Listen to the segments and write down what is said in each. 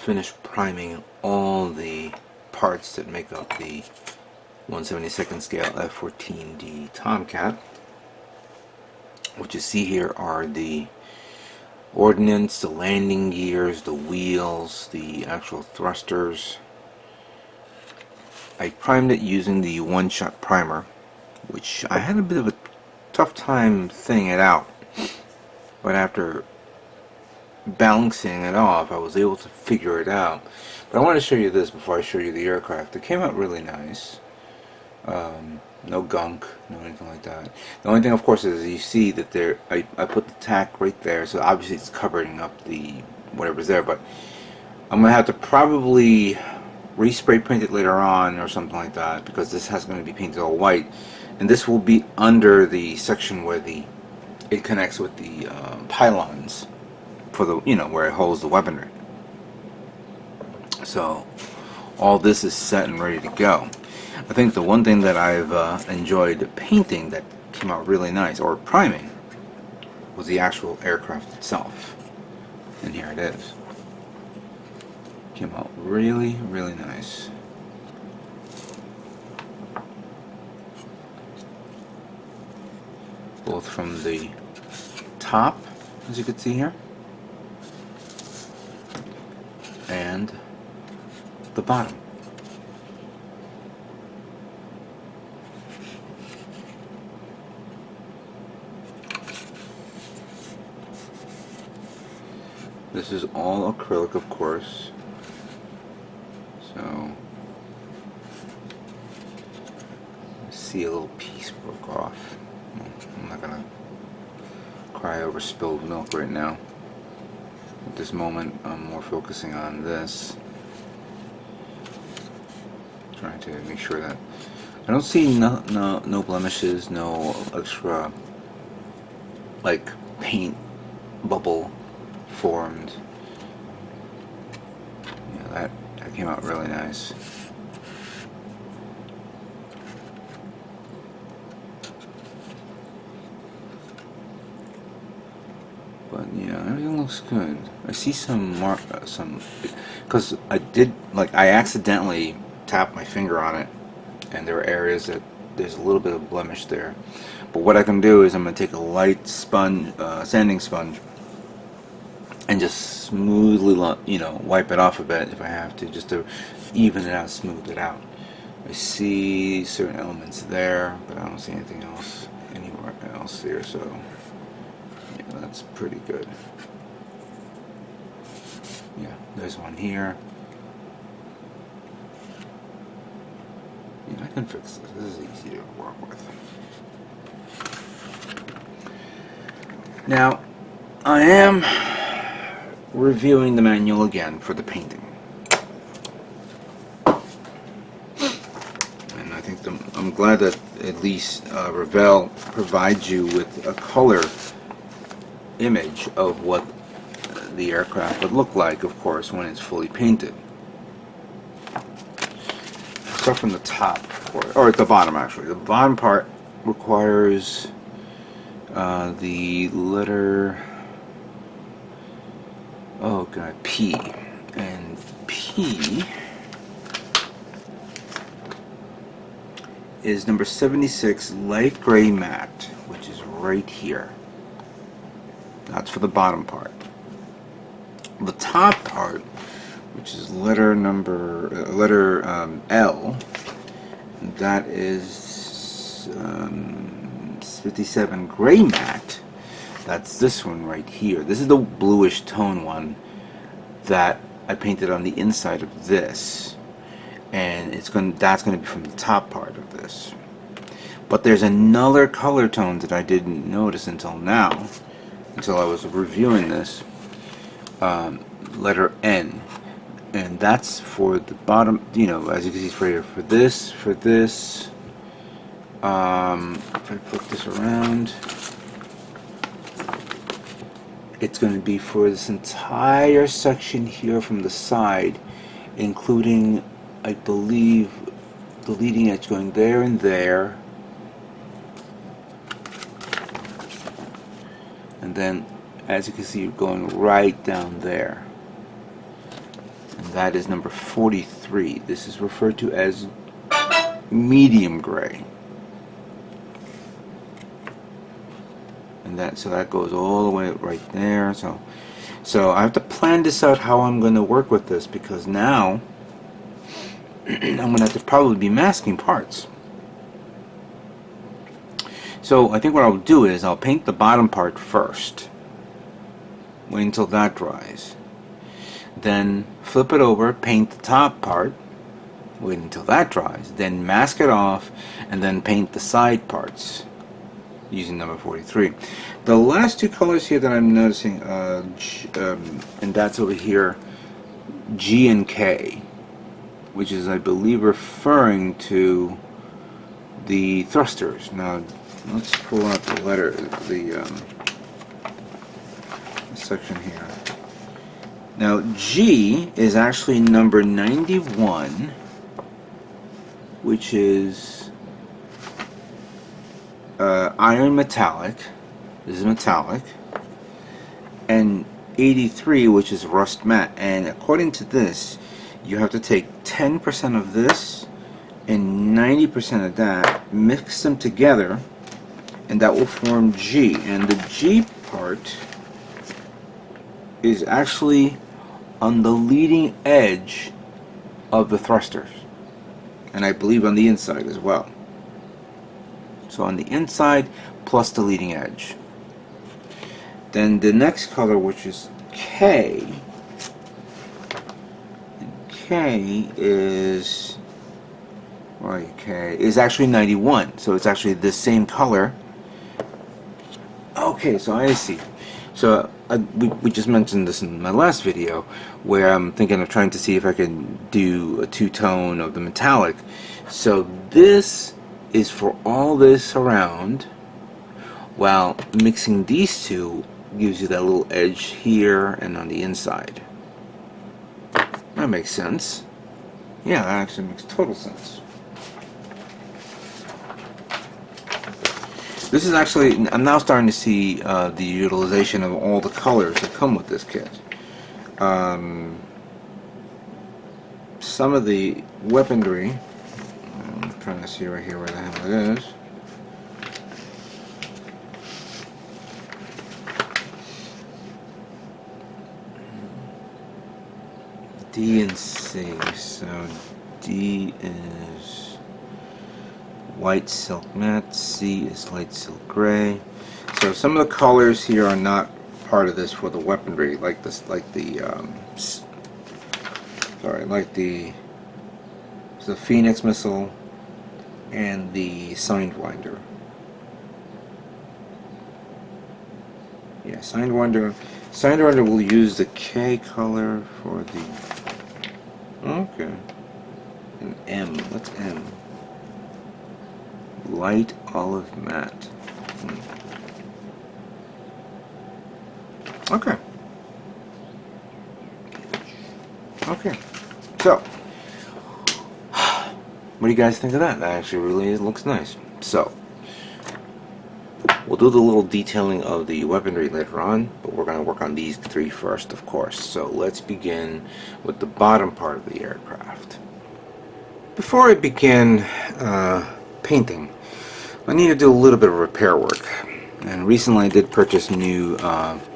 finished priming all the parts that make up the 1/72nd scale F14D Tomcat. What you see here are the ordnance, the landing gears, the wheels, the actual thrusters. I primed it using the one-shot primer, which I had a bit of a tough time thinning it out, but after balancing it off I was able to figure it out. But I want to show you this before I show you the aircraft. It came out really nice. No gunk, no anything like that. The only thing, of course, is you see that there I put the tack right there, so obviously it's covering up the whatever's there, but I'm gonna have to probably respray paint it later on or something like that, because this has going to be painted all white, and this will be under the section where it connects with the pylons for the, where it holds the weaponry. So all this is set and ready to go. I think the one thing that I've enjoyed painting that came out really nice, or priming, was the actual aircraft itself. And here it is. Came out really, really nice. Both from the top, as you can see here, and the bottom. This is all acrylic, of course. So, I see a little piece broke off. I'm not gonna cry over spilled milk right now. At this moment, I'm more focusing on this. Trying to make sure that I don't see no blemishes, no extra like paint bubble formed. Yeah, that came out really nice. But yeah, everything looks good. I see some because I accidentally tapped my finger on it, and there are areas that there's a little bit of blemish there. But what I can do is I'm going to take a light sponge, sanding sponge, and just smoothly, wipe it off a bit if I have to, just to even it out, smooth it out. I see certain elements there, but I don't see anything else anywhere else there, so yeah, that's pretty good. Yeah, there's one here. Yeah, I can fix this. This is easy to work with. Now, I am reviewing the manual again for the painting, and I think I'm glad that at least Revell provides you with a color image of what the aircraft would look like, of course, when it's fully painted. Start from the top, or at the bottom actually. The bottom part requires the letter, oh god, P, and P is number 76 light gray matte, which is right here. That's for the bottom part. The top part, which is letter L, that is 57 gray matte. That's this one right here. This is the bluish tone one that I painted on the inside of this, and that's going to be from the top part of this. But there's another color tone that I didn't notice until now, until I was reviewing this, letter N, and that's for the bottom, as you can see right here, for this, if I flip this around, it's going to be for this entire section here from the side, including, I believe, the leading edge going there and there, and then as you can see, you're going right down there. that is number 43. This is referred to as medium gray. And so that goes all the way right there. So I have to plan this out how I'm going to work with this, because now I'm going to have to probably be masking parts. So I think what I'll do is I'll paint the bottom part first. Wait until that dries. Then flip it over, paint the top part. Wait until that dries. Then mask it off, and then paint the side parts using number 43. The last two colors here that I'm noticing, and that's over here, G and K, which is, I believe, referring to the thrusters. Now, let's pull out the letter, the section here. Now, G is actually number 91, which is iron metallic. This is metallic. And 83, which is rust matte. And according to this, you have to take 10% of this and 90% of that, mix them together, and that will form G. And the G part is actually on the leading edge of the thrusters, and I believe on the inside as well. So on the inside plus the leading edge. Then the next color, which is K, is, right, K is actually 91, so it's actually the same color. Okay, so I see. So we just mentioned this in my last video, where I'm thinking of trying to see if I can do a two-tone of the metallic. So this is for all this around, while mixing these two gives you that little edge here and on the inside. That makes sense. Yeah, that actually makes total sense. This is actually, I'm now starting to see the utilization of all the colors that come with this kit. Some of the weaponry, I'm trying to see right here where the hell it is. D and C. So D is white silk matte, C is light silk gray. So some of the colors here are not part of this for the weaponry, like this, like the Phoenix missile and the Sidewinder. Yeah, Sidewinder will use the K color for the, okay, and M. What's M? Light olive matte. Okay. Okay. So, what do you guys think of that? That actually really looks nice. So, we'll do the little detailing of the weaponry later on, but we're going to work on these three first, of course. So let's begin with the bottom part of the aircraft. Before I begin painting, I need to do a little bit of repair work. And recently I did purchase new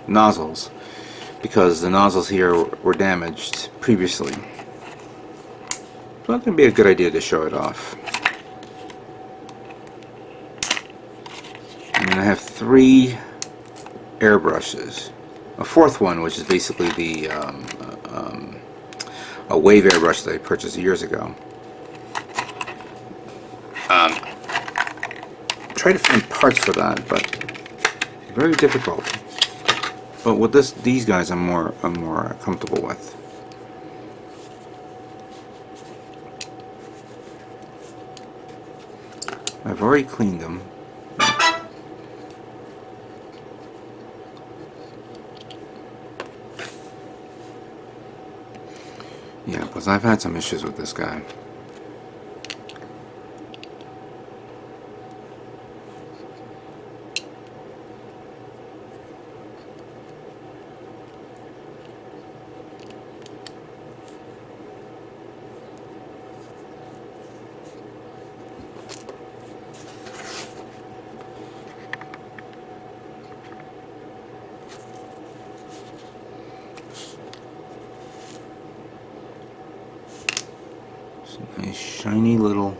nozzles, because the nozzles here were damaged previously. So that would be a good idea to show it off. And I have 3 airbrushes. A fourth one, which is basically the a wave airbrush that I purchased years ago. Try to find parts for that, but very difficult. But with these guys, I'm more comfortable with. I've already cleaned them. Yeah, because I've had some issues with this guy. It's a nice shiny little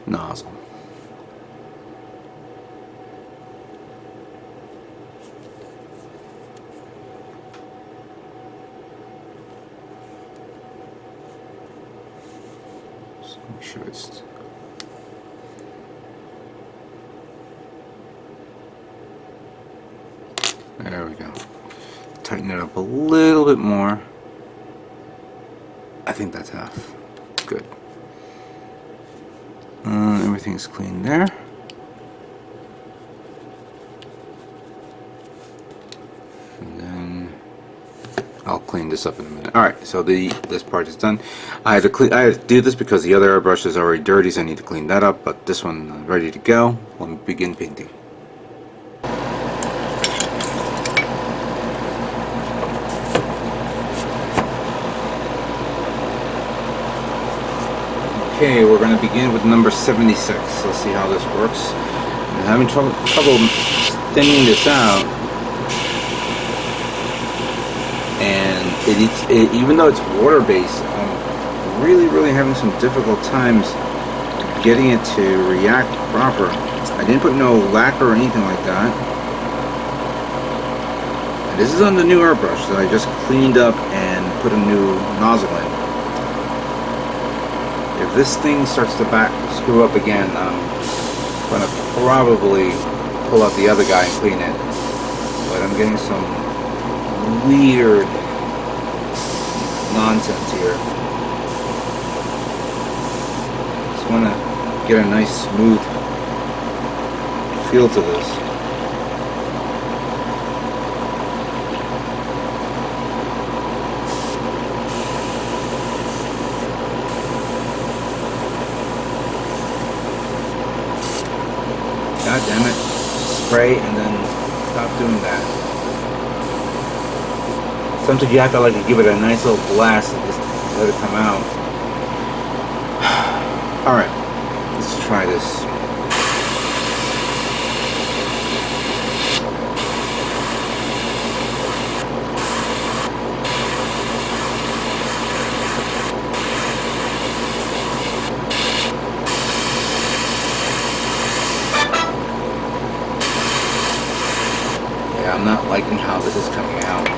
nozzle. So make sure it's there we go. Tighten it up a little bit more. I think that's half. Good. Everything's clean there. And then I'll clean this up in a minute. Alright, so this part is done. I had to do this because the other airbrush is already dirty, so I need to clean that up, but this one is ready to go. Let me begin painting. Okay, we're going to begin with number 76. Let's see how this works. I'm having trouble thinning this out, and even though it's water-based, I'm really having some difficult times getting it to react proper. I didn't put no lacquer or anything like that. And this is on the new airbrush that I just cleaned up and put a new nozzle in. If this thing starts to screw up again, I'm going to probably pull out the other guy and clean it. But I'm getting some weird nonsense here. Just want to get a nice smooth feel to this. God damn it. Spray and then stop doing that. Sometimes you have to like give it a nice little blast and just let it come out. Alright, let's try this. I'm not liking how this is coming out.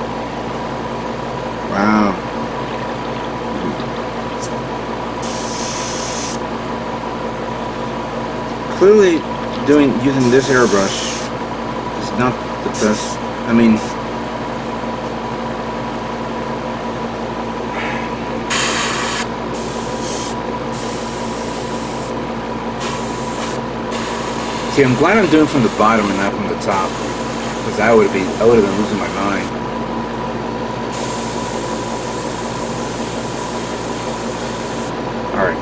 Wow. Clearly, using this airbrush is not the best. I mean, see, I'm glad I'm doing from the bottom and not from the top. Because I would have been losing my mind. Alright.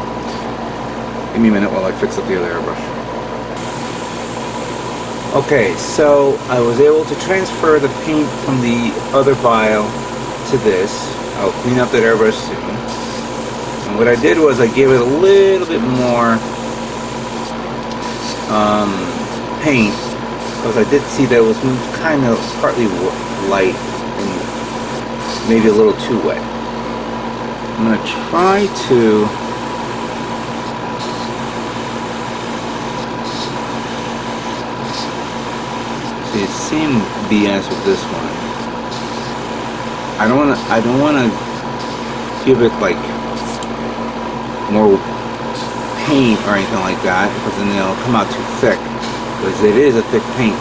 Give me a minute while I fix up the other airbrush. Okay, so I was able to transfer the paint from the other vial to this. I'll clean up that airbrush soon. And what I did was I gave it a little bit more paint. Because I did see that it was kind of partly light and maybe a little too wet. I'm going to try to see, same BS with this one. I don't want to give it like more paint or anything like that, because then it'll come out too thick. Because it is a thick paint.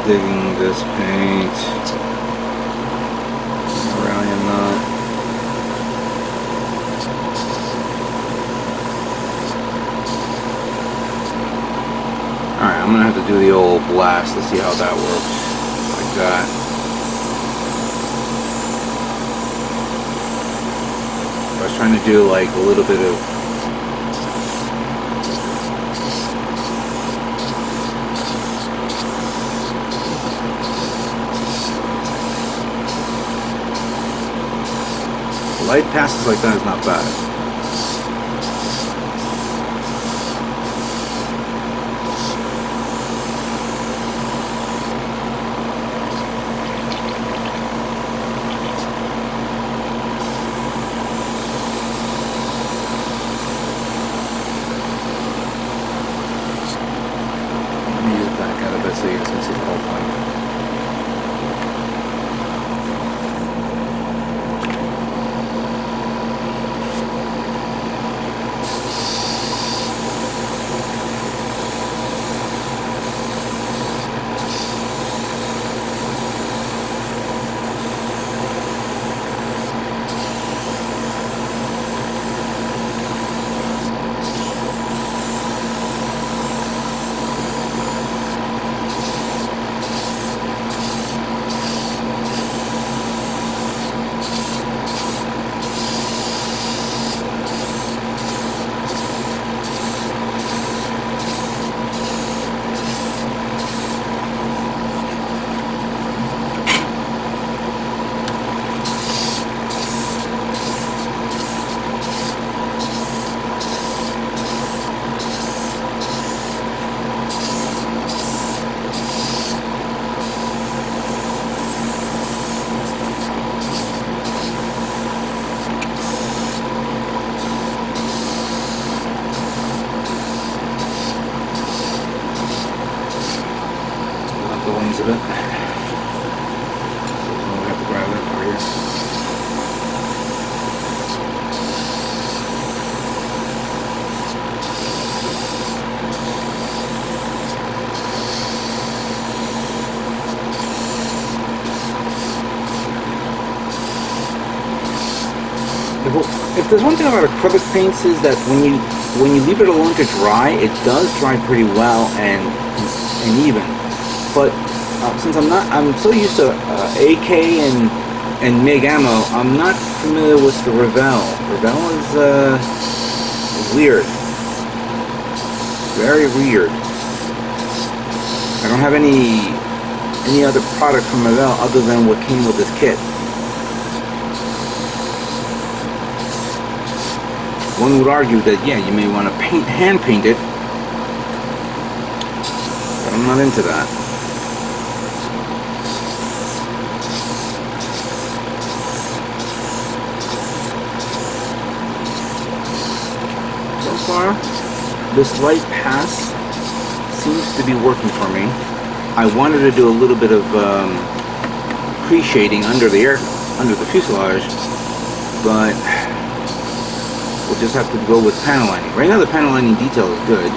Digging this paint. I really am not. I'm gonna have to do the old blast to see how that works. Like that. I was trying to do like a little bit of light passes like that is not bad. So you guys can see the whole thing. A bit. So we have to grab that for here. If there's one thing about acrylic paints is that when you leave it alone to dry, it does dry pretty well and even. But since I'm so used to AK and MIG ammo, I'm not familiar with the Revell. Revell is weird, very weird. I don't have any other product from Revell other than what came with this kit. One would argue that yeah, you may want to hand paint it, but I'm not into that. This light pass seems to be working for me. I wanted to do a little bit of pre-shading under the fuselage, but we'll just have to go with panel lining. Right now the panel lining detail is good.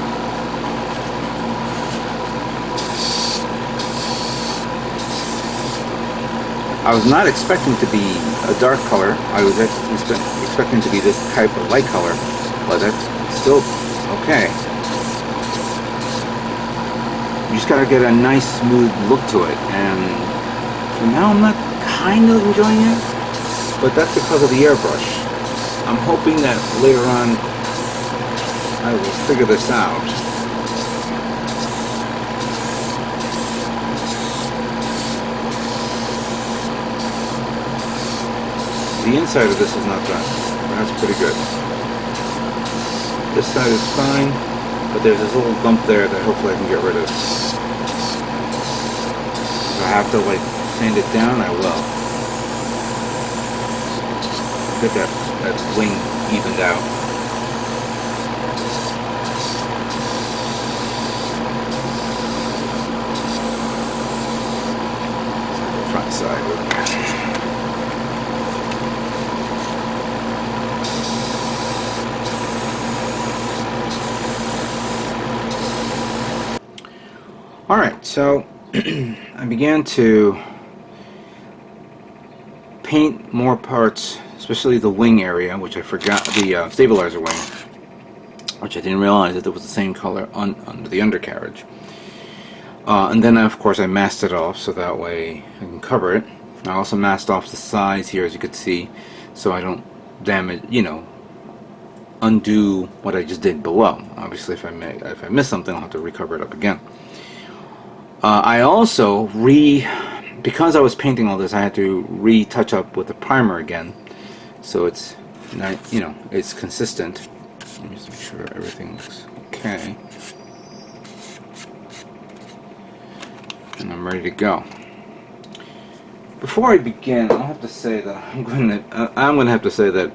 I was not expecting to be a dark color. I was expecting to be this type of light color, but that's still okay. You just gotta get a nice smooth look to it, and for now I'm not kind of enjoying it, but that's because of the airbrush. I'm hoping that later on I will figure this out. The inside of this is not done, but that's pretty good. This side is fine, but there's this little bump there that hopefully I can get rid of. If I have to like sand it down, I will. Get that wing evened out. Front side with it. Alright, so I began to paint more parts, especially the wing area, which I forgot, the stabilizer wing, which I didn't realize that it was the same color under the undercarriage. And then of course I masked it off so that way I can cover it. I also masked off the sides here, as you can see, so I don't damage, undo what I just did below. Obviously if I miss something, I'll have to recover it up again. I also because I was painting all this, I had to retouch up with the primer again, so it's not, it's consistent. Let me just make sure everything looks okay, and I'm ready to go. Before I begin, I'll have to say that I'm gonna have to say that,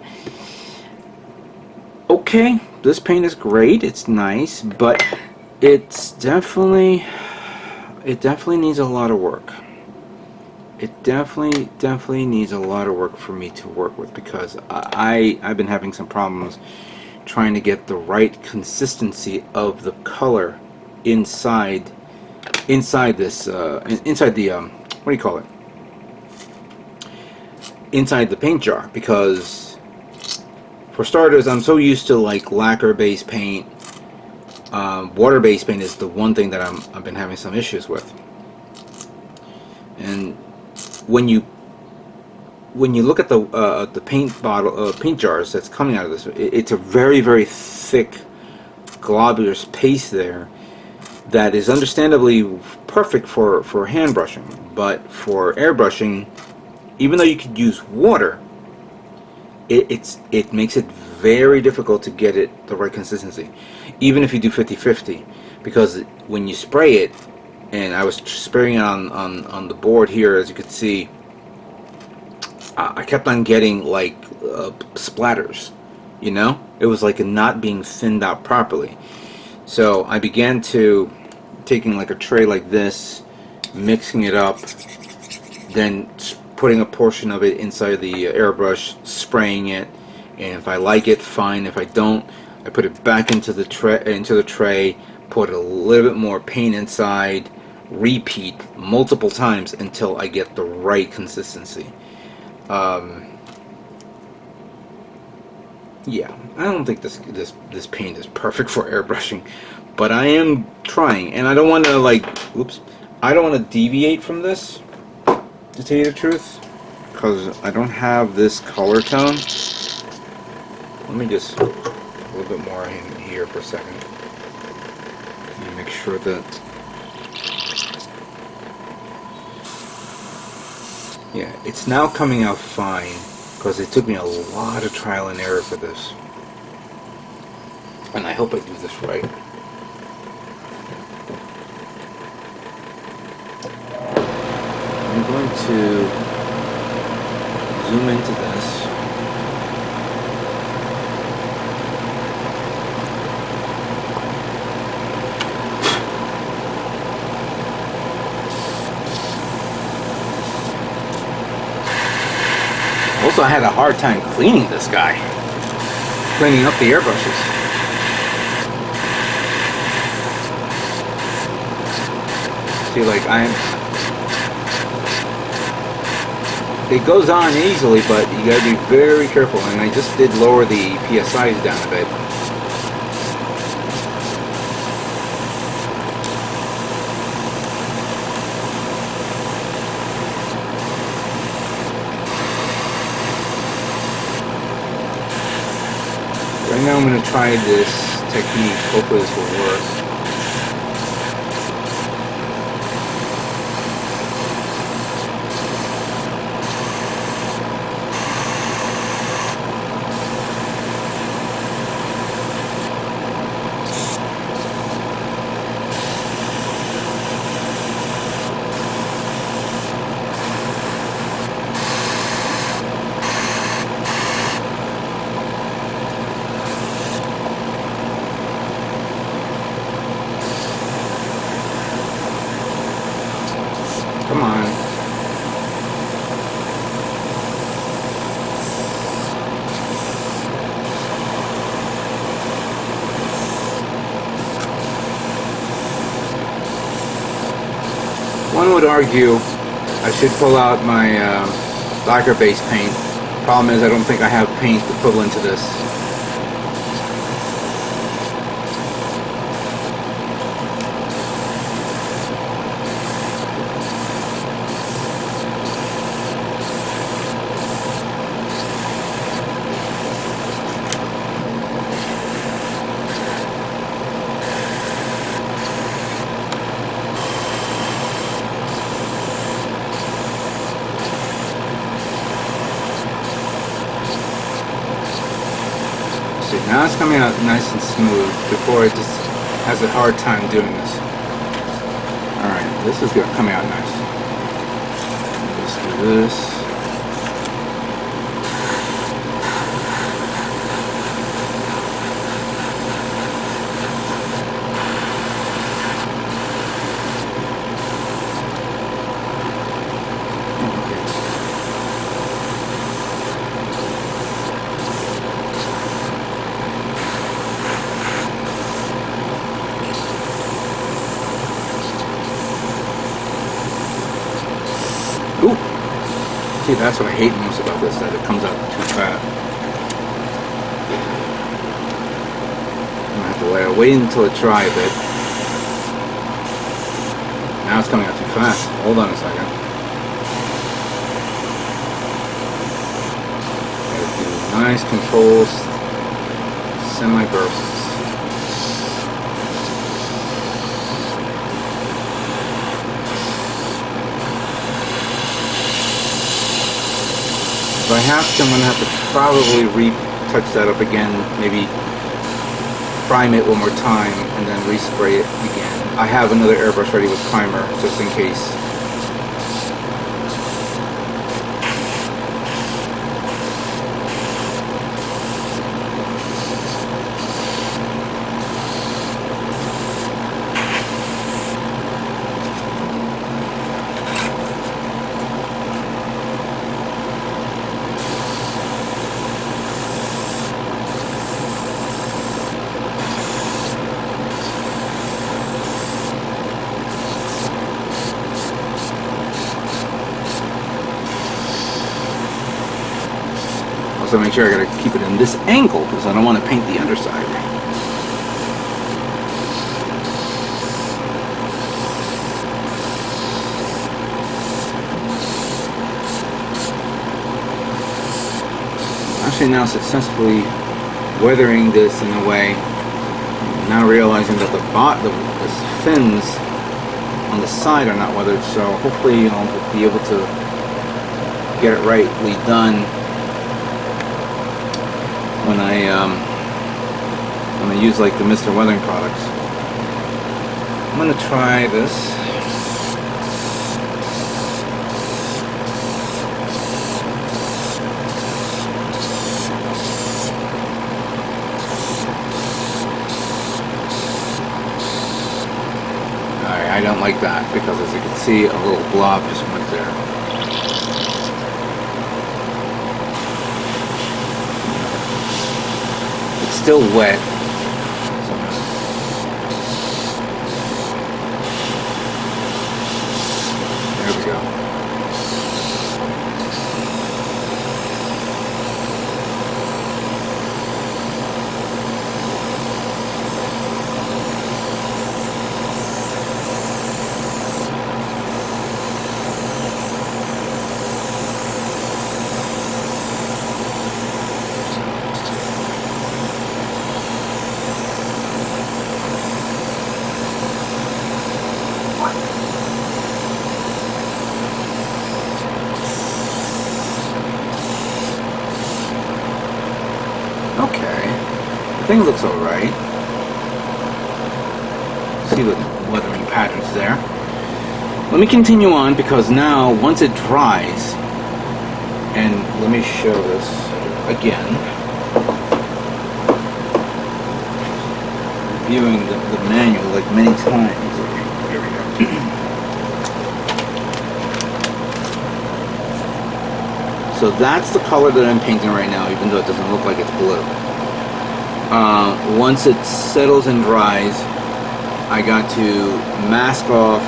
okay, this paint is great, it's nice, but it definitely needs a lot of work. It definitely needs a lot of work for me to work with, because I've been having some problems trying to get the right consistency of the color inside this inside the what do you call it, inside the paint jar, because for starters I'm so used to like lacquer based paint. Water based paint is the one thing that I've been having some issues with. And when you look at the paint bottle paint jars that's coming out of this, it's a very thick globular paste there that is understandably perfect for hand brushing, but for airbrushing, even though you could use water, it makes it very difficult to get it the right consistency, even if you do 50-50, because when you spray it, and I was spraying it on the board here, as you could see, I kept on getting like splatters, it was like not being thinned out properly. So I began to taking like a tray like this, mixing it up, then putting a portion of it inside the airbrush, spraying it, and if I like it, fine. If I don't, I put it back into the tray, put a little bit more paint inside, repeat multiple times until I get the right consistency. Yeah, I don't think this paint is perfect for airbrushing, but I am trying, and I don't want to I don't want to deviate from this, to tell you the truth, because I don't have this color tone. Let me just put a little bit more in here for a second and make sure that, yeah, it's now coming out fine, because it took me a lot of trial and error for this, and I hope I do this right. I'm going to zoom into this. Also, I had a hard time cleaning this guy, cleaning up the airbrushes. See, it goes on easily, but you gotta be very careful, and I just did lower the PSIs down a bit. Right now I'm going to try this technique, hopefully this will work. Come on. One would argue I should pull out my lacquer-based paint. Problem is I don't think I have paint equivalent to this. it's coming out nice and smooth. Before it just has a hard time doing this. Alright, this is good, coming out nice. Let's do this. Ooh! See, that's what I hate most about this, that it comes out too fast. I'm gonna have to wait until it dries a bit. Now it's coming out too fast. Hold on a second. Gotta do nice controls, semi-bursts. If I have to, I'm going to have to probably retouch that up again, maybe prime it one more time and then respray it again. I have another airbrush ready with primer just in case. Also make sure I gotta keep it in this angle because I don't want to paint the underside. Actually now successfully weathering this in a way, now realizing that the fins on the side are not weathered, so hopefully I'll be able to get it rightly done when I use like the Mr. Weathering products. I'm gonna try this. Alright, I don't like that because as you can see, a little blob just went there. Still wet. There we go. I think it looks alright. See the weathering patterns there. Let me continue on because now once it dries, and let me show this again. Reviewing the manual like many times. Here we go. So that's the color that I'm painting right now, even though it doesn't look like it's blue. Once it settles and dries, I got to mask off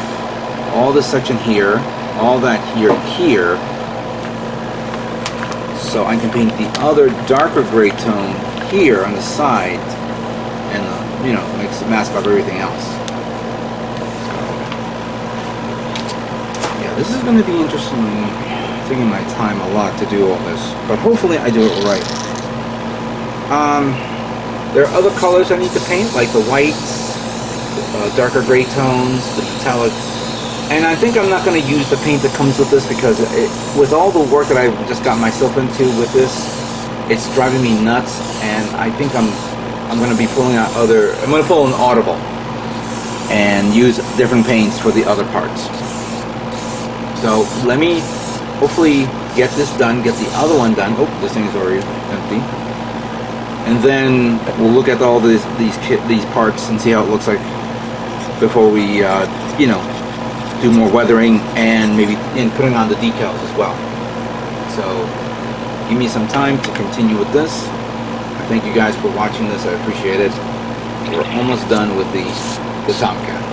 all this section here, all that here, so I can paint the other darker gray tone here on the side, and you know, makes mask off everything else. So, yeah, this is going to be interesting. Taking my time a lot to do all this, but hopefully I do it right. There are other colors I need to paint, like the whites, darker gray tones, the metallic, and I think I'm not going to use the paint that comes with this because with all the work that I've just got myself into with this, it's driving me nuts, and I think I'm I'm going to be pulling out I'm going to pull an audible and use different paints for the other parts. So let me hopefully get this done, get the other one done. Oh, this thing is already empty. And then we'll look at all these parts and see how it looks like before we, you know, do more weathering and maybe putting on the decals as well. So give me some time to continue with this. I thank you guys for watching this. I appreciate it. We're almost done with the Tomcat.